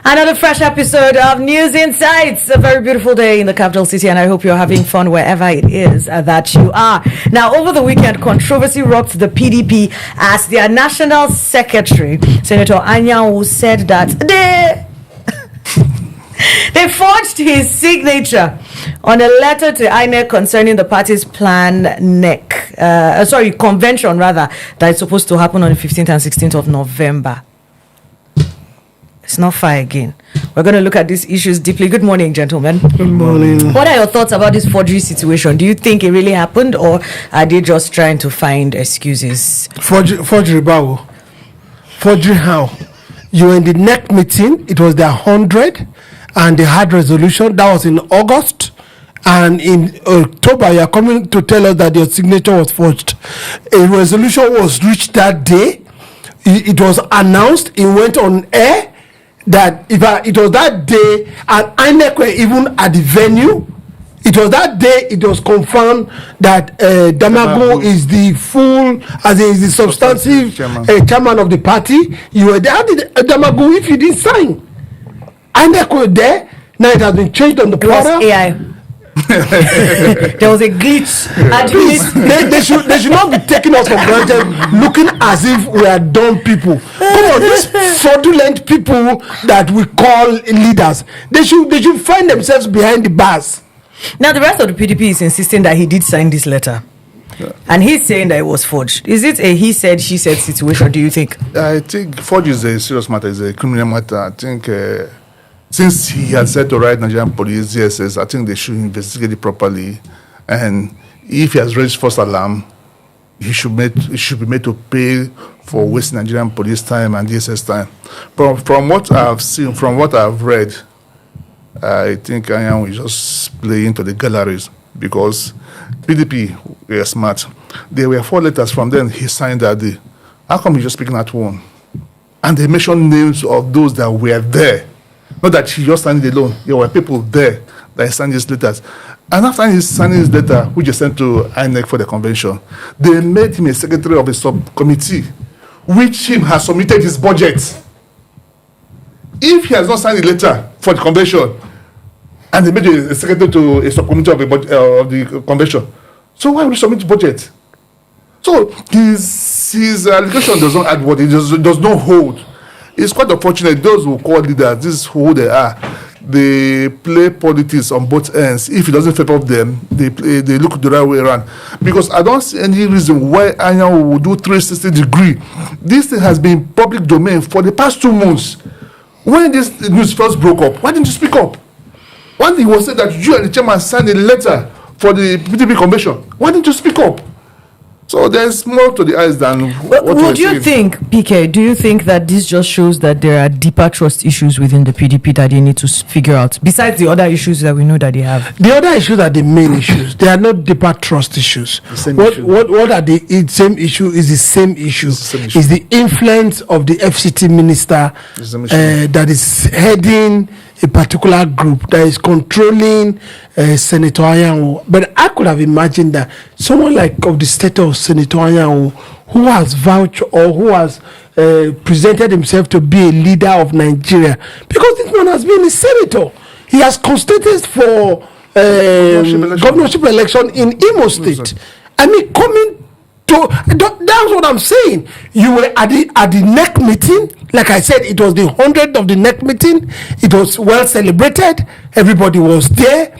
Another fresh episode of News Insights. A very beautiful day in the capital city, and I hope you're having fun wherever it is that you are. Now, over the weekend, controversy rocked the PDP as their national secretary, Senator Anyanwu, said that they forged his signature on a letter to INEC concerning the party's planned convention that is supposed to happen on the 15th and 16th of November. It's not far again. We're going to look at these issues deeply. Good morning, gentlemen. Good morning. What are your thoughts about this forgery situation? Do you think it really happened, or are they just trying to find excuses? Forgery, Bawo. Forgery how? You were in the NEC meeting. It was their 100, and they had resolution. That was in August. And in October, you are coming to tell us that your signature was forged. A resolution was reached that day. It was announced. It went on air. That it was that day, and INEC were even at the venue. It was that day it was confirmed that Damago is the full, as is the substantive chairman of the party. You were there. How did Damago if you didn't sign? INEC were there. Now it has been changed on the portal. AI. There was a glitch. Please, they should not be taking us for granted, looking as if we are dumb people. Come on, these fraudulent people that we call leaders, they should find themselves behind the bars. Now, the rest of the PDP is insisting that he did sign this letter. Yeah. And he's saying that it was forged. Is it a he said, she said situation, do you think? I think forgery is a serious matter, it's a criminal matter. I think since he has said to write Nigerian police, yes, I think they should investigate it properly. And if he has raised false alarm, he should be made to pay for wasting Nigerian police time and DSS time. From what I've seen, from what I've read, I think Anyanwu is just playing to the galleries, because PDP were smart. There were 4 letters from them he signed that day. How come he's just picking at one? And they mentioned names of those that were there. Not that he just signed it alone. There were people there that signed his letters. And after he signed his letter, which is sent to INEC for the convention, they made him a secretary of a subcommittee, which him has submitted his budget. If he has not signed the letter for the convention, and they made a secretary to a subcommittee of the convention, so why would he submit the budget? So his allegation does not add what it does not hold. It's quite unfortunate. Those who call leaders, this is who they are. They play politics on both ends. If it doesn't favor them, they look the right way around. Because I don't see any reason why Anyanwu would do 360-degree. This thing has been public domain for the past 2 months. When this news first broke up, why didn't you speak up? One thing was said that you and the chairman signed a letter for the PDP convention. Why didn't you speak up? So there's more to the eyes than what would you think, PK? Do you think that this just shows that there are deeper trust issues within the PDP that they need to figure out, besides the other issues that we know that they have? The other issues are the main issues. They are not deeper trust issues. What are the same issue? Is the same issue. Is the influence of the FCT minister that is heading a particular group that is controlling Senator Anyanwu. But I could have imagined that someone like of the status of Senator Anyanwu, who has vouched or who has presented himself to be a leader of Nigeria, because this man has been a senator. He has contested for governorship election in Imo State. I mean, coming to that's what I'm saying. You were at the NEC meeting. Like I said, it was the 100th of the NEC meeting. It was well celebrated. Everybody was there.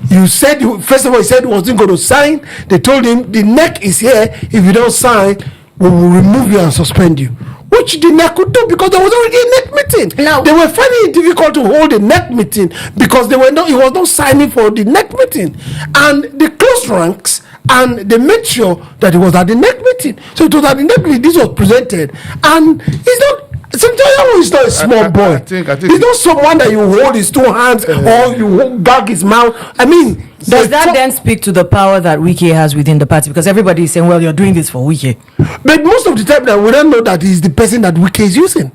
You said, first of all, he said he wasn't going to sign. They told him the NEC is here. If you don't sign, we will remove you and suspend you. Which the NEC could do, because there was already a NEC meeting. Now, they were finding it difficult to hold a NEC meeting because he was not signing for the NEC meeting. And the close ranks, and they made sure that it was at the NEC meeting. So it was at the NEC meeting, this was presented. And it's not, Senator Anyanwu is not a small boy. I think he's not someone that you hold his 2 hands or you gag his mouth. I mean, does that then speak to the power that Wike has within the party? Because everybody is saying, well, you're doing this for Wike. But most of the time, that we don't know that he's the person that Wike is using.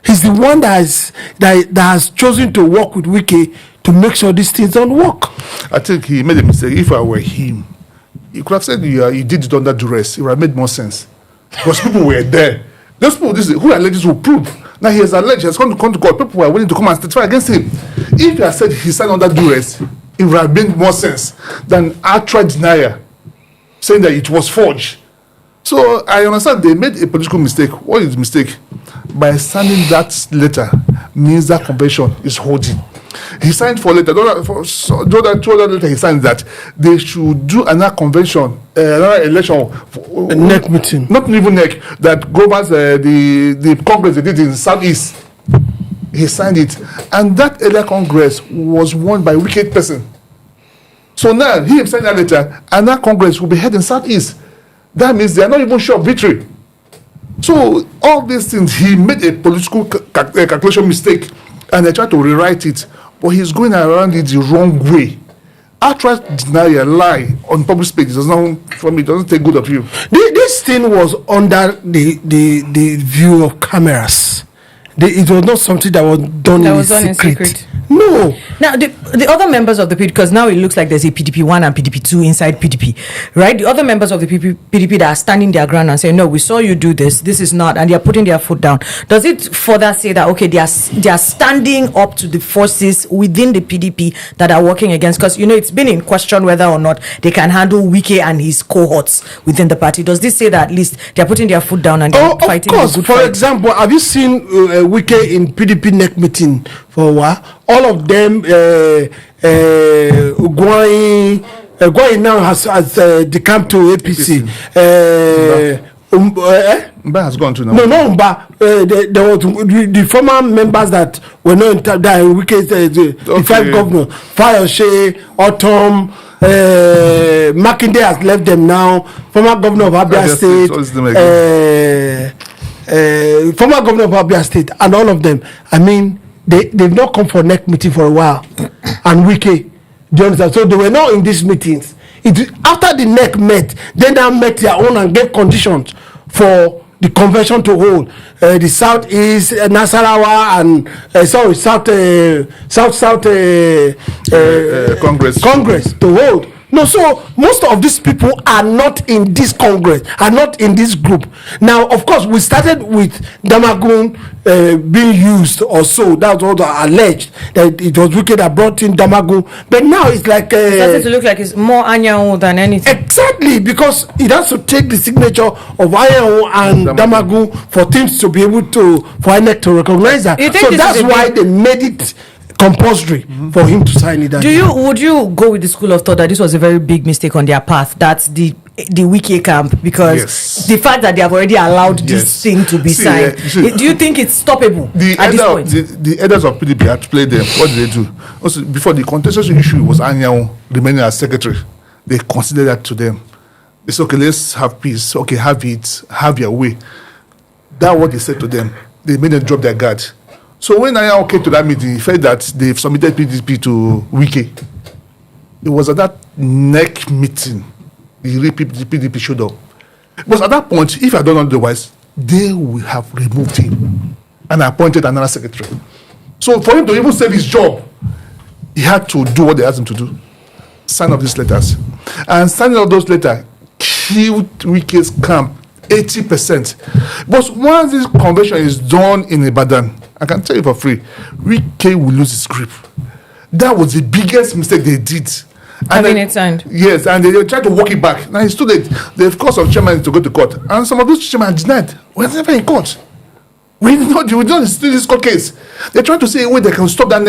He's the one that has chosen to work with Wike to make sure these things don't work. I think he made a mistake. If I were him, he could have said you did it under duress. It would have made more sense. Because people were there. Those people, who are ladies who prove Now he has alleged, he has come to court. People are willing to come and testify against him. If you had said he signed under duress, it would have made more sense than outright denial, saying that it was forged. So I understand they made a political mistake. What is the mistake? By signing that letter means that convention is holding. He signed for letter. Two other letter he signed that they should do another convention, another election. A neck meeting. Not even neck, that governs the Congress they did in Southeast. He signed it. And that earlier Congress was won by a wicked person. So now he signed that letter, and that Congress will be held in Southeast. That means they are not even sure of victory. So all these things, he made a political calculation mistake, and they tried to rewrite it, but he's going around it the wrong way. Outright denial, lie on public space doesn't take good of you. This thing was under the view of cameras. It was not something that was done in secret. No. Now, the other members of the PDP, because now it looks like there's a PDP 1 and PDP 2 inside PDP, right? The other members of the PDP that are standing their ground and saying, no, we saw you do this is not, and they're putting their foot down. Does it further say that, okay, they are standing up to the forces within the PDP that are working against? Because, it's been in question whether or not they can handle Wike and his cohorts within the party. Does this say that at least they're putting their foot down and they're fighting? Of course. A good For fight? example, have you seen Wike in PDP neck meeting for a while? All of them, Ugwai now has decamped to APC. Mba has gone to now. No, Mba. There was the former members that were not in that the 5 governors, Fayose, Autumn, Makinde has left them now. Former governor of Abia State. Former governor of Abia State, and all of them. I mean, they've not come for neck meeting for a while. And Wike, do you understand? So they were not in these meetings. After the neck met, they now met their own and gave conditions for the convention to hold. The Southeast, Nasarawa, and Congress to hold. No, so most of these people are not in this Congress, are not in this group. Now, of course, we started with Damagun being used or so. That's what alleged, that it was Wike that brought in Damagun. But now it's like... it started to look like it's more Anyanwu than anything. Exactly, because it has to take the signature of Anyanwu and Damagun for things to be able to, for INEC to recognize that. So that's why they made it compulsory for him to sign it. Would you go with the school of thought that this was a very big mistake on their path? That's the Wike camp, because the fact that they have already allowed this thing to be signed. Do you think it's stoppable at this point? The elders of PDP had played them. What did they do? Also, before the contentious issue was Anyanwu remaining as secretary, they considered that to them. They said, okay, let's have peace. Okay, have it, have your way. That's what they said to them. They made them drop their guard. So when Anyanwu came to that meeting, he felt that they've submitted PDP to Wike. It was at that neck meeting the PDP showed up. Because at that point, if I had done otherwise, they would have removed him and appointed another secretary. So for him to even save his job, he had to do what they asked him to do. Sign off these letters. And signing off those letters killed Wike's camp 80%. But once this convention is done in Ibadan, I can tell you for free, Wike will lose his grip. That was the biggest mistake they did. Having it signed. Yes, and they tried to walk it back. Now it's too late. They've caused some chairmen to go to court. And some of those chairmen denied. We're never in court. We don't still this court case. They're trying to say a way they can stop that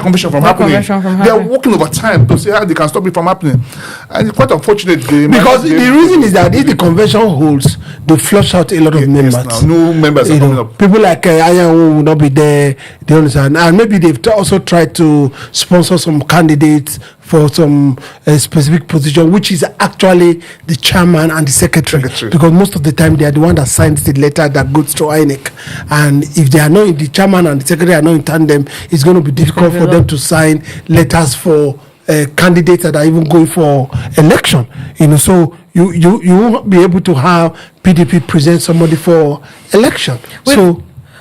convention from happening. They are working over time to see how they can stop it from happening. And it's quite unfortunate. Because the reason is that if the convention holds, they flush out a lot of members. Yes, no members are coming up. People like Anyanwu will not be there. They understand. And maybe they've also tried to sponsor some candidates for some specific position, which is actually the chairman and the secretary. Because most of the time they are the one that signs the letter that goes to INEC. And if they are not, the chairman and the secretary are not in tandem, it's going to be difficult for them to sign letters for candidates that are even going for election. So you won't be able to have PDP present somebody for election.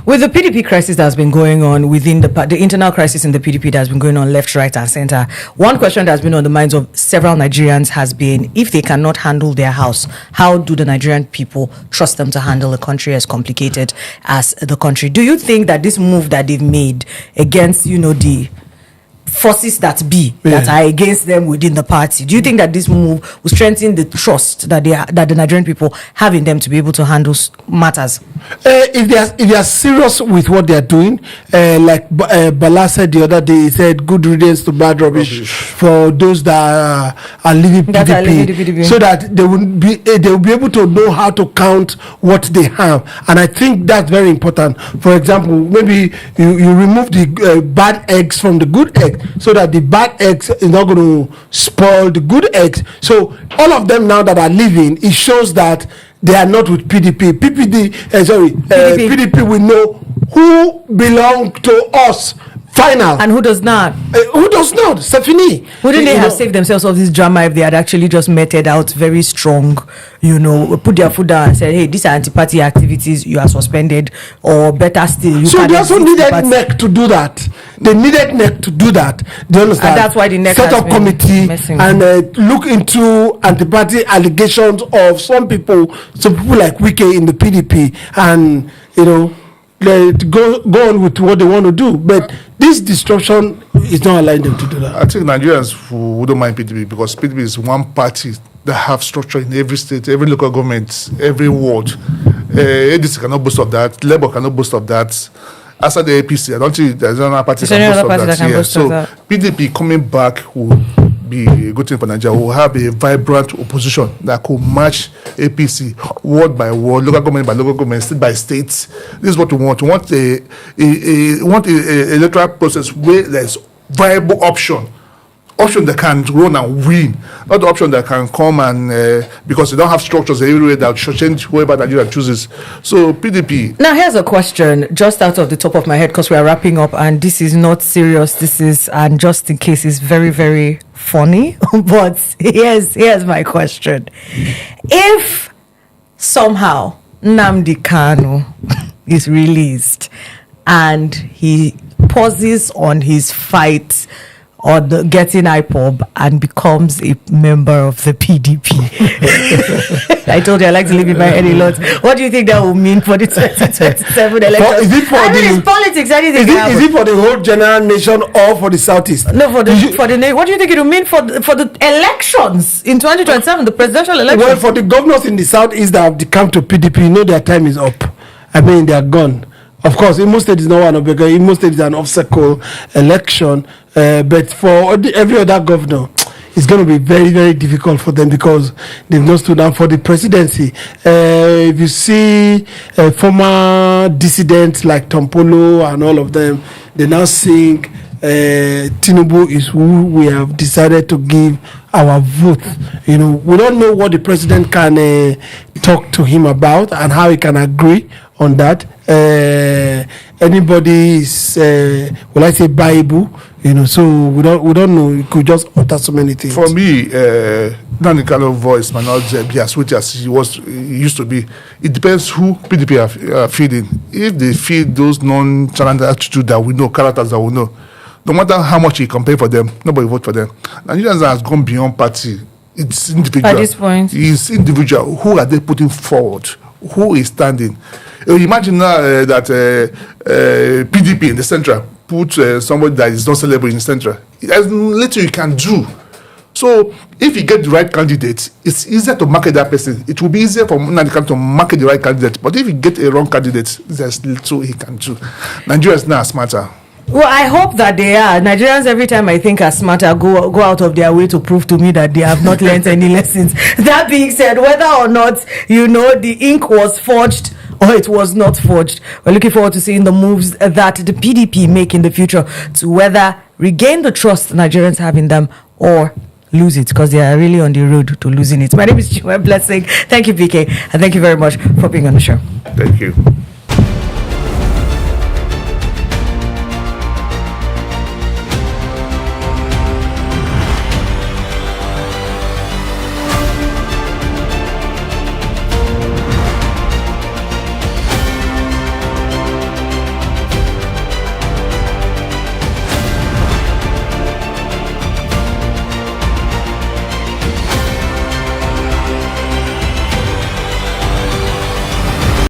With the PDP crisis that's been going on within the internal crisis in the PDP that's been going on left, right, and center, one question that's been on the minds of several Nigerians has been, if they cannot handle their house, how do the Nigerian people trust them to handle a country as complicated as the country? Do you think that this move that they've made against, the forces that are against them within the party, do you think that this move will strengthen the trust that the Nigerian people have in them to be able to handle matters? If they are serious with what they are doing, like Bala said the other day, he said good riddance to bad rubbish for those that are leaving PDP, so that they will be able to know how to count what they have. And I think that's very important. For example, maybe you remove the bad eggs from the good eggs, so that the bad eggs is not going to spoil the good eggs. So all of them now that are leaving, it shows that they are not with PDP. PDP will know who belong to us. Final. And who does not? Who does not? Safini. Wouldn't they have saved themselves of this drama if they had actually just meted out very strong, put their foot down and said, hey, these are anti-party activities, you are suspended, or better still, you so they also needed NEC to do that. They needed NEC to do that. They understand? And that's why the NEC set up committee and look into anti-party allegations of some people like Wike in the PDP, and go on with what they want to do. But this destruction is not allowing them to do that. I think Nigerians who wouldn't mind PDP, because PDP is one party that have structure in every state, every local government, every ward. ADC cannot boast of that. Labour cannot boast of that. After the APC, I don't think there's another party that can boast of that. So PDP coming back will be a good thing for Nigeria. We'll have a vibrant opposition that could match APC ward by ward, local government by local government, state by state. This is what we want. We want a electoral process where there's viable option that can run and win, not the option that can come and because they don't have structures everywhere that should change whoever Nigeria chooses. So PDP. Now here's a question just out of the top of my head, because we are wrapping up and this is not serious. This is, and just in case, it's very, very funny. But here's my question. If somehow Nnamdi Kanu is released and he pauses on his fight on getting IPOB and becomes a member of the PDP. I told you I like to live in my any lots. What do you think that will mean for the 2027 elections? It's politics. Is it for the whole general nation or for the Southeast? No, for the what do you think it will mean for the elections in 2027, the presidential elections? Well, for the governors in the Southeast that have come to PDP, their time is up. I mean, they are gone. Of course, Imo State is not one of, because Imo State is an obstacle election. But for every other governor, it's going to be very, very difficult for them because they've not stood down for the presidency. If you see former dissidents like Tompolo and all of them, they now think Tinubu is who we have decided to give our vote. We don't know what the president can talk to him about and how he can agree on that. Anybody is, will I say, Bible? So we don't know. It could just utter so many things. For me, Nnamdi Kanu's voice might not be as sweet as he used to be. It depends who PDP are feeding. If they feed those non-challenge attitude that we know, characters that we know, no matter how much he campaign for them, nobody vote for them. Nigerians has gone beyond party. It's individual. At this point, it's individual. Who are they putting forward? Who is standing? Imagine now that PDP in the central put somebody that is not celebrating in the central. There's little you can do. So if you get the right candidate, it's easier to market that person. It will be easier for Nnamdi Kanu to market the right candidate. But if you get a wrong candidate, there's little he can do. Nigeria is now smarter. Well, I hope that they are. Nigerians, every time I think are smarter, go out of their way to prove to me that they have not learned any lessons. That being said, whether or not, the ink was forged or it was not forged, we're looking forward to seeing the moves that the PDP make in the future to whether regain the trust Nigerians have in them or lose it, because they are really on the road to losing it. My name is Chiwe Blessing. Thank you, PK, and thank you very much for being on the show. Thank you.